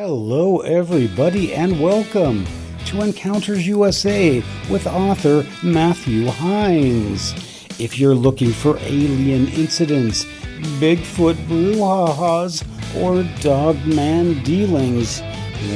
Hello, everybody, and welcome to Encounters USA with author Matthew Hines. If you're looking for alien incidents, Bigfoot brouhahas, or dogman dealings,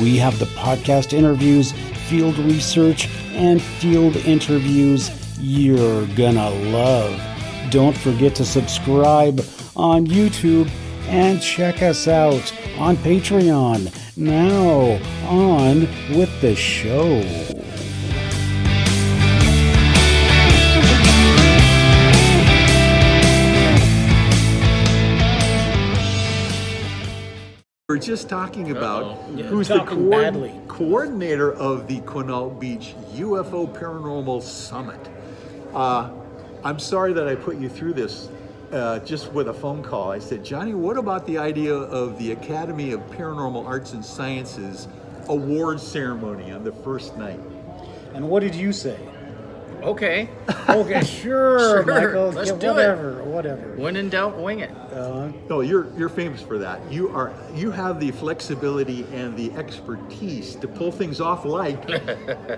we have the podcast interviews, field research, and field interviews you're gonna love. Don't forget to subscribe on YouTube and check us out on Patreon. Now, on with the show. We're just talking about who's the coordinator of the Quinault Beach UFO Paranormal Summit. I'm sorry that I put you through this just with a phone call. I said, Johnny, what about the idea of the Academy of Paranormal Arts and Sciences award ceremony on the first night? And what did you say? Okay. Okay, sure, Michael. Let's yeah, do whatever. When in doubt, wing it. No, you're famous for that. You have the flexibility and the expertise to pull things off like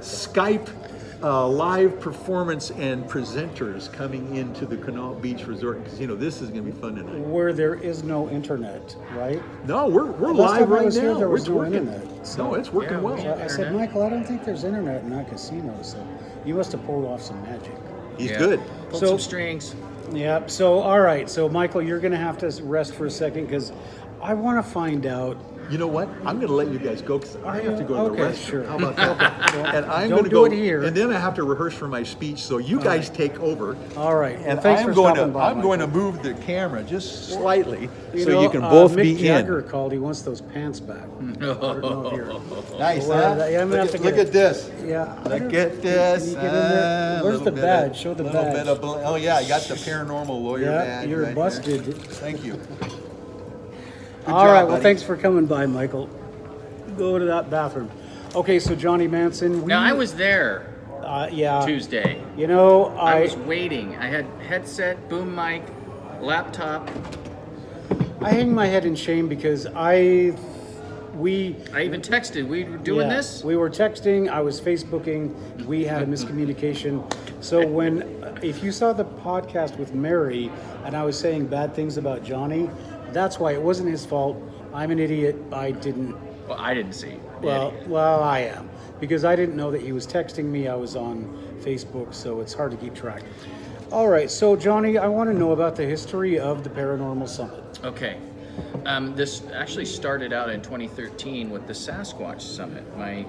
Skype live performance and presenters coming into the Quinault Beach Resort and Casino. This is going to be fun tonight. Where there is no internet, right? No, we're live right now. There was It's no working. internet. So No, it's working well. So I said, Michael, I don't think there's internet in that casino, so you must have pulled off some magic. He's good. Pull So- some strings. Yeah, so all right. So Michael, you're going to have to rest for a second because I want to find out. You know what? I'm going to let you guys go because I have to go to the restroom. Sure. How about that? And I'm Don't going to do go it here. and then I have to rehearse for my speech. So you guys take over. All right. Well, And thanks I'm for going stopping to by, I'm going to Michael. move the camera just slightly so know, you can both Mick be Jagger in. called. He wants those pants back. I don't know if you're Nice, aware huh? of that. Yeah, I'm gonna have to Look get at this. Yeah. I Look don't- at this. Can you get in there? Where's the badge? Show the little badge. Bit of oh yeah, I got the paranormal lawyer Yeah, badge. you're right busted. there. Thank you. Good All job, right. Well, buddy. thanks for coming by, Michael. Go to that bathroom. Okay, so Johnny Manson. Now, I was there Yeah. Tuesday. You know, I was waiting. I had headset, boom mic, laptop. I hang my head in shame because we I even texted. We were doing yeah, this? We were texting. I was Facebooking. We had a miscommunication. So if you saw the podcast with Mary and I was saying bad things about Johnny, that's why. It wasn't his fault. I'm an idiot. I didn't. Well, I didn't see. Well, I am because I didn't know that he was texting me. I was on Facebook, so it's hard to keep track. All right, so Johnny, I want to know about the history of the Paranormal Summit. Okay. This actually started out in 2013 with the Sasquatch Summit. I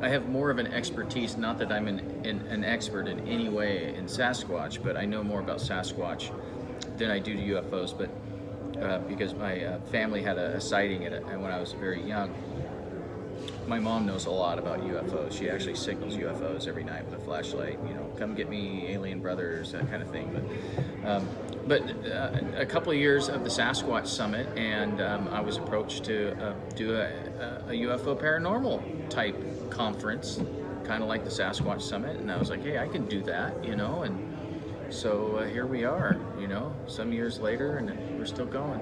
have more of an expertise, not that I'm an expert in any way in Sasquatch, but I know more about Sasquatch than I do to UFOs, but because my family had a sighting when I was very young. My mom knows a lot about UFOs. She actually signals UFOs every night with a flashlight. You know, come get me, alien brothers, that kind of thing. But a couple of years of the Sasquatch Summit, and I was approached to do a UFO paranormal type conference, kind of like the Sasquatch Summit. And I was like, hey, I can do that, you know. And so here we are, you know, some years later, and we're still going.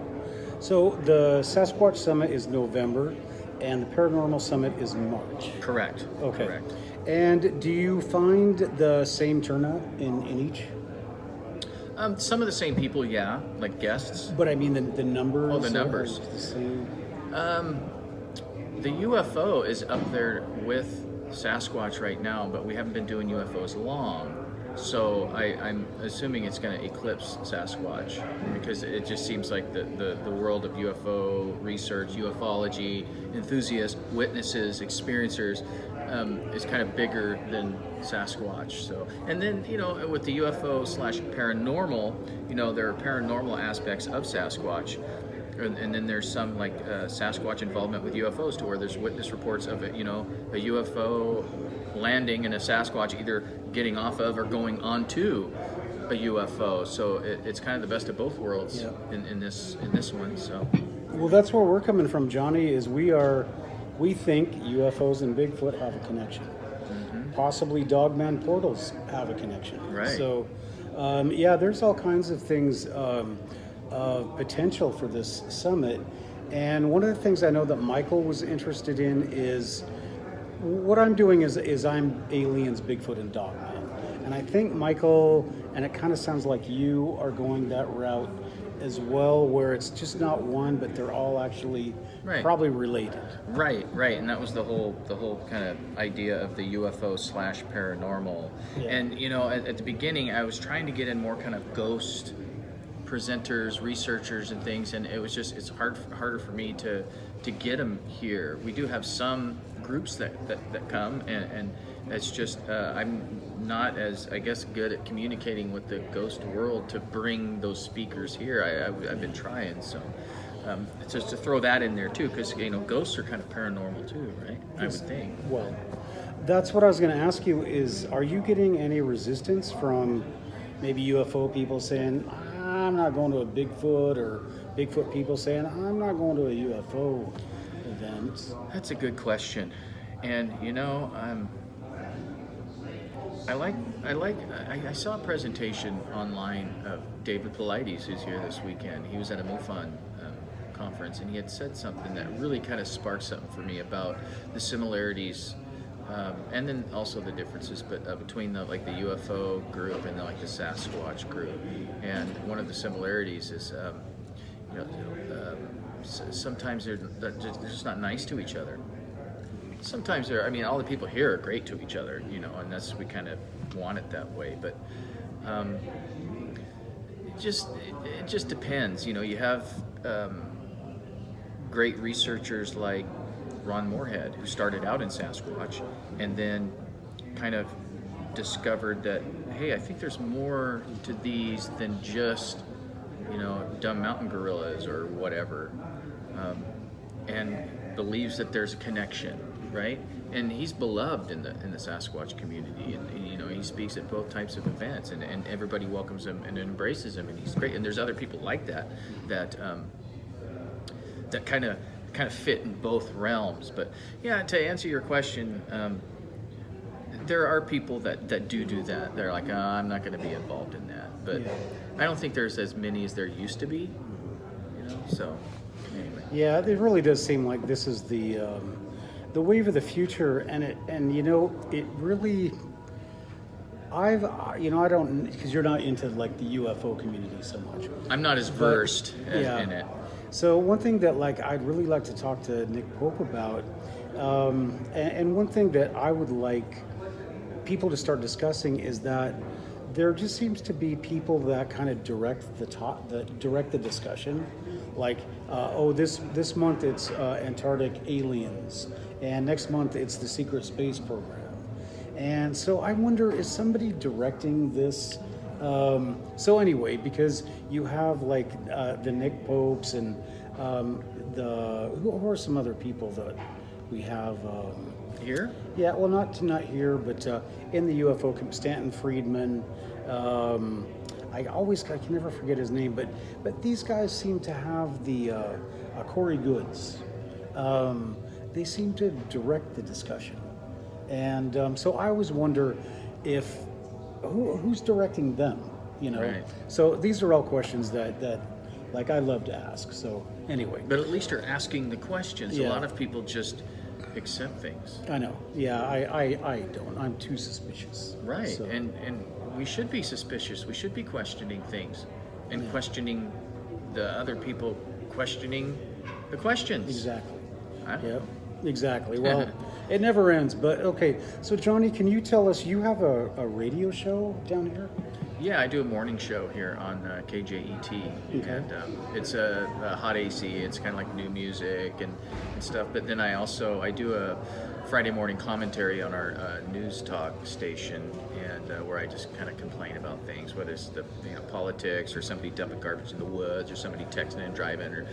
So the Sasquatch Summit is November, and the Paranormal Summit is March. Correct. Okay. Correct. And do you find the same turnout in each? Some of the same people, yeah, like guests. But I mean the numbers. Oh, the numbers. Are the same? The UFO is up there with Sasquatch right now, but we haven't been doing UFOs long. So I'm assuming it's going to eclipse Sasquatch because it just seems like the world of UFO research, ufology, enthusiasts, witnesses, experiencers is kind of bigger than Sasquatch. So, and then, you know, with the UFO / paranormal, you know, there are paranormal aspects of Sasquatch. And then there's some like Sasquatch involvement with UFOs to where there's witness reports of it, you know, a UFO landing and a Sasquatch either getting off of or going onto a UFO. So it's kind of the best of both worlds in this one. So Well, that's where we're coming from, Johnny. Is we think UFOs and Bigfoot have a connection. Mm-hmm. Possibly Dogman portals have a connection. Right. So, there's all kinds of things of potential for this summit. And one of the things I know that Michael was interested in is what I'm doing is I'm aliens, Bigfoot, and Dogman. And I think Michael, and it kind of sounds like you are going that route as well, where it's just not one, but they're all actually Right. probably related. Right, and that was the whole kind of idea of the UFO slash paranormal. Yeah. And you know, at the beginning, I was trying to get in more kind of ghost presenters, researchers, and things, and it's harder for me to get them here. We do have some groups that come, and it's just I'm not as, I guess, good at communicating with the ghost world to bring those speakers here. I've been trying, so just to throw that in there too, because you know, ghosts are kind of paranormal too, right? I would think. Well, that's what I was going to ask you is, are you getting any resistance from maybe UFO people saying, I'm not going to a Bigfoot, or Bigfoot people saying, I'm not going to a UFO event? That's a good question, and you know, I saw a presentation online of David Paulides, who's here this weekend. He was at a MUFON conference, and he had said something that really kind of sparked something for me about the similarities, and then also the differences, but between the UFO group and the Sasquatch group. And one of the similarities is, sometimes they're just not nice to each other. Sometimes all the people here are great to each other, you know, and we kind of want it that way. But it just depends. You know, you have great researchers like Ron Moorhead, who started out in Sasquatch and then kind of discovered that, hey, I think there's more to these than just, you know, dumb mountain gorillas or whatever, and believes that there's a connection, right? And he's beloved in the Sasquatch community, and you know, he speaks at both types of events, and everybody welcomes him and embraces him, and he's great. And there's other people like that kind of fit in both realms. But yeah, to answer your question, there are people that do that. They're like, I'm not going to be involved in that. But yeah. I don't think there's as many as there used to be, you know. So anyway. Yeah, it really does seem like this is the wave of the future, and you know, it really. I don't, because you're not into like the UFO community so much. I'm not as versed in it. So one thing that I'd really like to talk to Nick Pope about, and one thing that I would like people to start discussing is that there just seems to be people that kind of direct the discussion, like this month it's Antarctic aliens, and next month it's the secret space program. And so I wonder, is somebody directing this? So anyway, because you have the Nick Popes and who are some other people that we have here? Yeah, well, not here, but in the UFO, Stanton Friedman. I can never forget his name, but these guys seem to have the Corey Goods. They seem to direct the discussion. And so I always wonder if who's directing them, you know? Right. So these are all questions that I love to ask. So anyway. But at least you're asking the questions. Yeah. A lot of people just accept things. I know. Yeah, I don't. I'm too suspicious. Right. So. And we should be suspicious. We should be questioning things and questioning the other people, questioning the questions. Exactly. Huh? Yep. Exactly. Well, it never ends. But okay. So Johnny, can you tell us, you have a radio show down here? Yeah, I do a morning show here on KJET, Okay. and it's a hot AC. It's kind of like new music and stuff. But then I do a Friday morning commentary on our news talk station, and where I just kind of complain about things, whether it's the politics or somebody dumping garbage in the woods or somebody texting and driving or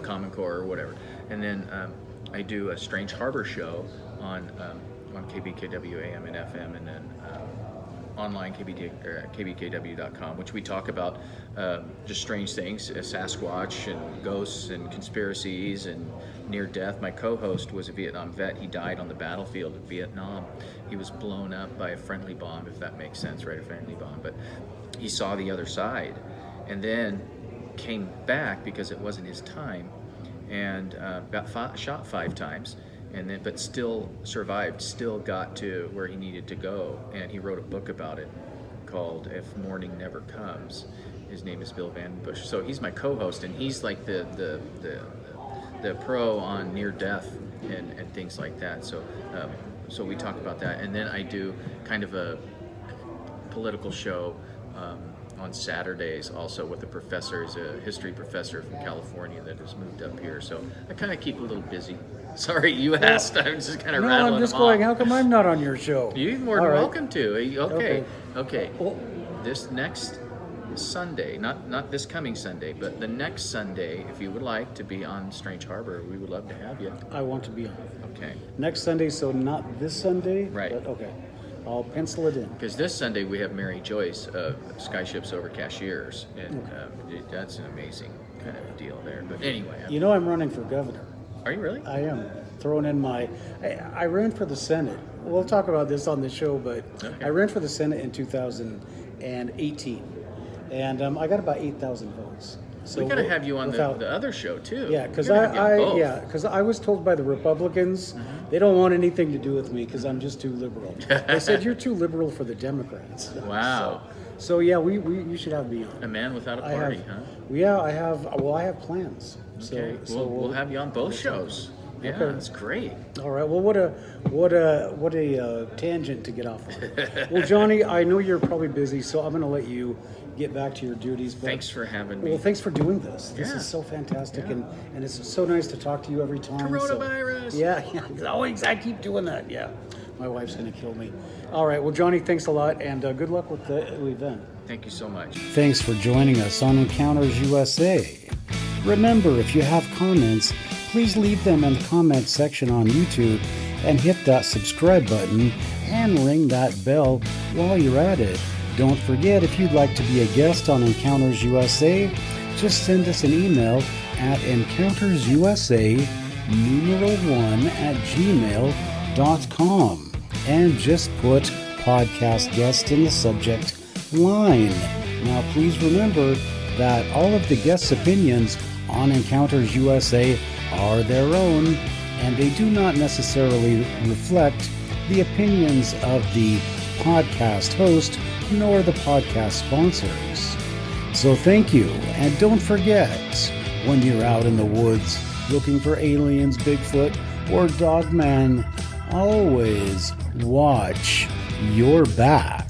Common Core or whatever. And then I do a Strange Harbor show on KBKW AM and FM, and then online kbkw.com, which we talk about just strange things, Sasquatch and ghosts and conspiracies and near death. My co-host was a Vietnam vet. He died on the battlefield of Vietnam. He was blown up by a friendly bomb, if that makes sense, right? A friendly bomb. But he saw the other side and then came back because it wasn't his time. and shot 5 times, and then but still survived, still got to where he needed to go, and he wrote a book about it called If Morning Never Comes. His name is Bill Van Bush. So he's my co-host, and he's like the pro on near death and things like that. So so we talk about that, and then I do kind of a political show on Saturdays also with a professor. He's a history professor from California that has moved up here. So I kind of keep a little busy. Sorry, you asked. I'm just kind of rattling. No, I'm just them going, off. how come I'm not on your show? You're more All than right. welcome to. Okay. Well, This next Sunday, not this coming Sunday, but the next Sunday, if you would like to be on Strange Harbor, we would love to have you. I want to be on. Okay. Next Sunday, so not this Sunday? Right. But okay. I'll pencil it in. Because this Sunday we have Mary Joyce of Skyships Over Cashiers, and that's an amazing kind of deal there. But anyway, You know I'm running for governor. are you really? I am throwing in my. I ran for the Senate. We'll talk about this on the show, but Okay. I ran for the Senate in 2018, and I got about 8,000 votes. So We got to have you on without- the other show too. Yeah, because We gotta have you on both. because I was told by the Republicans they don't want anything to do with me because I'm just too liberal. They said you're too liberal for the Democrats. Wow. So yeah, you should have me on. A man without a I party, have, huh? yeah, I have. Well, I have plans. Okay. So we'll have you on both shows. Yeah, Okay. that's great. All right. Well, what a tangent to get off on. Well, Johnny, I know you're probably busy, so I'm going to let you get back to your duties. But, Thanks for having me. Well, thanks for doing this. This Yeah. is so fantastic, Yeah. and it's so nice to talk to you every time. Coronavirus. So, yeah. Oh, I keep doing that. Yeah. My wife's going to kill me. All right. Well, Johnny, thanks a lot, and good luck with the event. Thank you so much. Thanks for joining us on Encounters USA. Remember, if you have comments, please leave them in the comments section on YouTube and hit that subscribe button and ring that bell while you're at it. Don't forget, if you'd like to be a guest on Encounters USA, just send us an email at encountersusa1@gmail.com and just put podcast guest in the subject line. Now, please remember that all of the guests' opinions on Encounters USA are their own, and they do not necessarily reflect the opinions of the podcast host nor the podcast sponsors. So thank you, and don't forget, when you're out in the woods looking for aliens, Bigfoot, or Dogman, always watch your back.